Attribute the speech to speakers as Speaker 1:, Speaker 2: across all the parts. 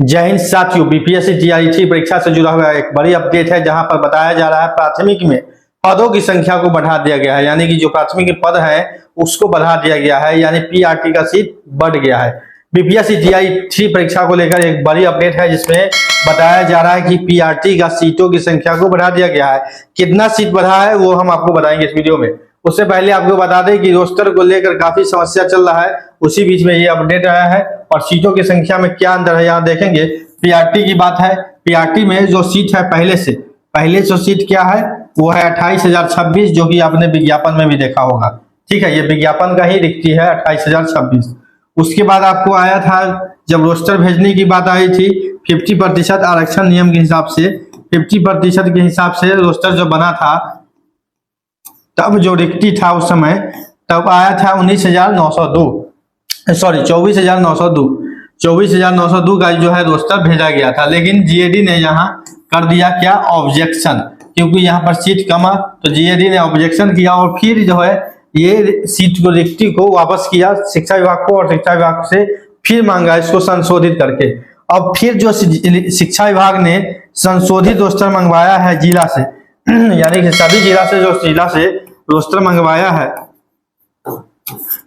Speaker 1: जय हिंद साथियों, BPSC GRE परीक्षा से जुड़ा हुआ एक बड़ी अपडेट है जहां पर बताया जा रहा है प्राथमिक में पदों की संख्या को बढ़ा दिया गया है। यानी कि जो प्राथमिक पद है उसको बढ़ा दिया गया है, यानी पीआरटी का सीट बढ़ गया है। बीपीएससी जीआरई परीक्षा को लेकर एक बड़ी अपडेट है जिसमें बताया जा रहा है कि पीआरटी का सीटों की संख्या को बढ़ा दिया गया है। कितना सीट बढ़ा है वो हम आपको बताएंगे इस वीडियो में। उससे पहले आपको बता दें कि रोस्टर को लेकर काफी समस्या चल रहा है, उसी बीच में ये अपडेट आया है और सीटों की संख्या में क्या अंतर है यहाँ देखेंगे। पीआरटी की बात है, पीआरटी में जो सीट है पहले जो सीट क्या है वो है 28,026, जो कि आपने विज्ञापन में भी देखा होगा। ठीक है, ये विज्ञापन का ही रिक्ति है 28,026। उसके बाद आपको आया था जब रोस्टर भेजने की बात आई थी 50% आरक्षण नियम के हिसाब से, 50% के हिसाब से रोस्टर जो बना था तब जो रिक्ति था उस समय तब आया था 24,902 का जो है रोस्टर भेजा गया था। लेकिन जीएडी ने यहाँ कर दिया क्या, ऑब्जेक्शन, क्योंकि यहाँ पर सीट कमा तो जीएडी ने ऑब्जेक्शन किया और फिर जो है ये सीट को रिक्ति को वापस किया शिक्षा विभाग को और शिक्षा विभाग से फिर मांगा इसको संशोधित करके। अब फिर जो शिक्षा विभाग ने संशोधित रोस्टर मंगवाया है जिला से यानी कि सभी जिला से रोस्टर मंगवाया है,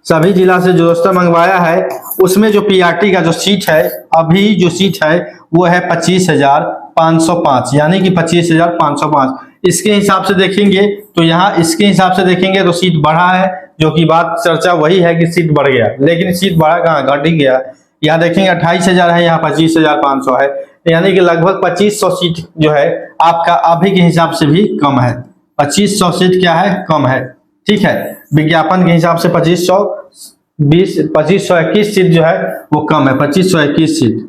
Speaker 1: सभी जिला से जो रोस्टर मंगवाया है उसमें जो पीआरटी का जो सीट है अभी जो सीट है वो है 25,505, यानी कि 25,505। इसके हिसाब से देखेंगे तो यहाँ इसके हिसाब से देखेंगे तो सीट बढ़ा है, जो कि बात चर्चा वही है कि सीट बढ़ गया, लेकिन सीट बढ़ा कहाँ, घट ही गया। यहाँ देखेंगे 28,000 है, यहाँ 25,500 है, यानी कि लगभग 2500 सीट जो है आपका अभी के हिसाब से भी कम है। 2500 सीट क्या है, कम है। ठीक है, विज्ञापन के हिसाब से 2521 सीट जो है वो कम है। 2521 सीट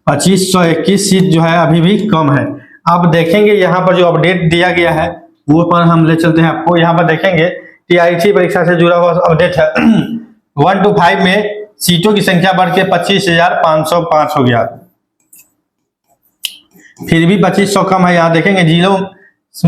Speaker 1: 2521 सीट जो है अभी भी कम है। अब देखेंगे यहाँ पर जो अपडेट दिया गया है वो पर हम ले चलते हैं आपको। यहाँ पर देखेंगे टीआईटी परीक्षा से जुड़ा हुआ अपडेट है 1 to 5 में सीटों की संख्या बढ़ के 25,505 हो गया, फिर भी 2500 कम है। यहाँ देखेंगे जिलों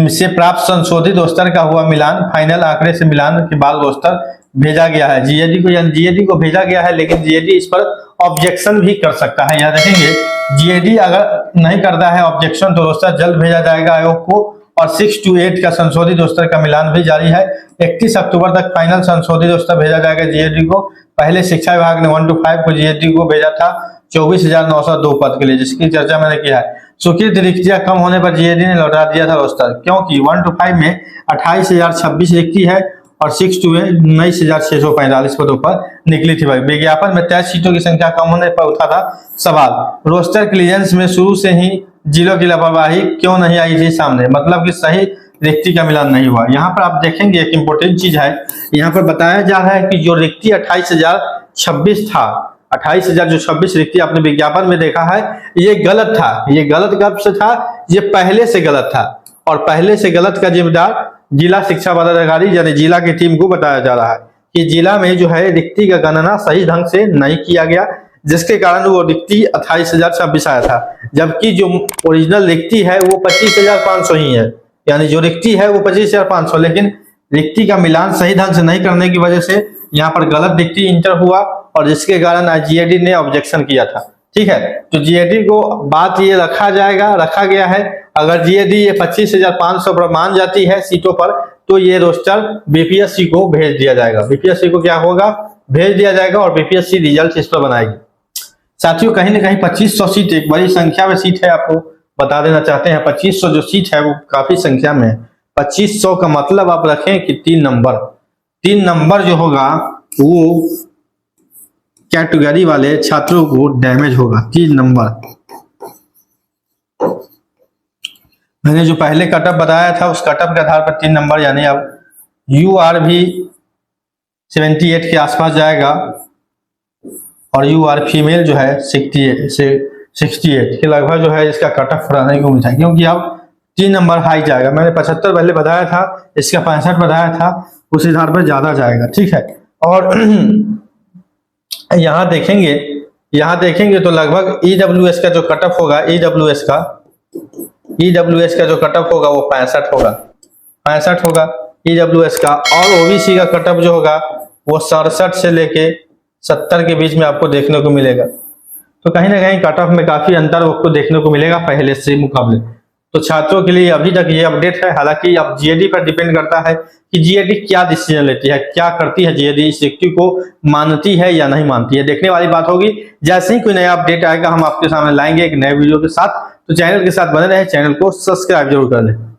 Speaker 1: से प्राप्त संशोधित रोस्टर का हुआ मिलान, फाइनल आंकड़े से मिलान के बाद रोस्टर भेजा गया है जीएडी को, यानी जीएडी को भेजा गया है, लेकिन जीएडी इस पर ऑब्जेक्शन भी कर सकता है। यहाँ देखेंगे जीएडी अगर नहीं करता है ऑब्जेक्शन तो रोस्टर जल्द भेजा जाएगा आयोग को, और 6 to 8 का संशोधित रोस्टर का मिलान भी जारी है। 31 अक्टूबर तक फाइनल संशोधित रोस्टर भेजा जाएगा जीएडी को। पहले शिक्षा विभाग ने 1 to 5 को जीएडी को भेजा था 24,902 पद के लिए, जिसकी चर्चा मैंने किया है। स्वीकृत रिक्तियां कम होने पर जीएडी ने लौटा दिया था रोस्टर, क्योंकि 1 to 5 में 28,026 रिक्ति है और 6 to 8 19,645 पदों पर निकली थी। भाई विज्ञापन में तय सीटों की संख्या कम होने पर उठा था सवाल, रोस्टर क्लियरेंस में शुरू से ही जिलों की लापरवाही क्यों नहीं आई थी सामने, मतलब कि सही रिक्ति का मिलान नहीं हुआ। यहाँ पर आप देखेंगे एक इंपॉर्टेंट चीज है, यहाँ पर बताया जा रहा है कि जो रिक्ति 28,026 था, 28,026 रिक्ति आपने विज्ञापन में देखा है, ये गलत था। ये गलत कब से था, ये पहले से गलत था, और पहले से गलत का जिम्मेदार जिला शिक्षा पदाधिकारी यानी जिला की टीम को बताया जा रहा है कि जिला में जो है रिक्ति का गणना सही ढंग से नहीं किया गया, जिसके कारण वो रिक्ति 28,026 आया था, जबकि जो ओरिजिनल रिक्ति है वो 25,500 ही है। यानी जो रिक्ति है वो 25,500, लेकिन रिक्ति का मिलान सही ढंग से नहीं करने की वजह से यहाँ पर गलत रिक्ति इंटर हुआ और जिसके कारण जीएडी ने ऑब्जेक्शन किया था। ठीक है, तो जीएडी को बात ये रखा गया है, अगर जीएडी ये 25,500 पर मान जाती है सीटों पर तो ये रोस्टर बीपीएससी को भेज दिया जाएगा। बीपीएससी को क्या होगा, भेज दिया जाएगा और बीपीएससी रिजल्ट इस पर बनाएगी। साथियों कहीं ना कहीं 2500 सीट एक बड़ी संख्या में सीट है, आपको बता देना चाहते हैं 2500 जो सीट है वो काफी संख्या में है। 2500 का मतलब आप रखें कि 3 नंबर जो होगा वो कैटेगरी वाले छात्रों को डैमेज होगा। 3 नंबर मैंने जो पहले कटअप बताया था उस कटअप के आधार पर 3 नंबर, यानी अब यूआर भी 78 के आसपास जाएगा और यूआर फीमेल जो है 68 के लगभग जो है इसका कटअप रहने की उम्मीद है, क्योंकि अब 3 नंबर हाई जाएगा। मैंने 75 पहले बताया था, इसका 65 बताया था, उस आधार पर ज्यादा जाएगा। ठीक है, और यहाँ देखेंगे तो लगभग ईडब्ल्यूएस का जो कटअप होगा, ईडब्ल्यूएस का जो कटअप होगा वो 65 होगा। EWS का, और OBC का कट ऑफ जो होगा वो 67 से लेके 70 के बीच में आपको देखने को मिलेगा। तो कहीं ना कहीं कट ऑफ में काफी अंतर आपको देखने को मिलेगा पहले से मुकाबले। तो छात्रों के लिए अभी तक ये अपडेट है। हालांकि अब GAD पर डिपेंड करता है कि GAD क्या डिसीजन लेती है, क्या करती है GAD, इस व्यक्ति को मानती है या नहीं मानती है, देखने वाली बात होगी। जैसे ही कोई नया अपडेट आएगा हम आपके सामने लाएंगे एक नए वीडियो के साथ। तो चैनल के साथ बने रहे, चैनल को सब्सक्राइब जरूर कर लें।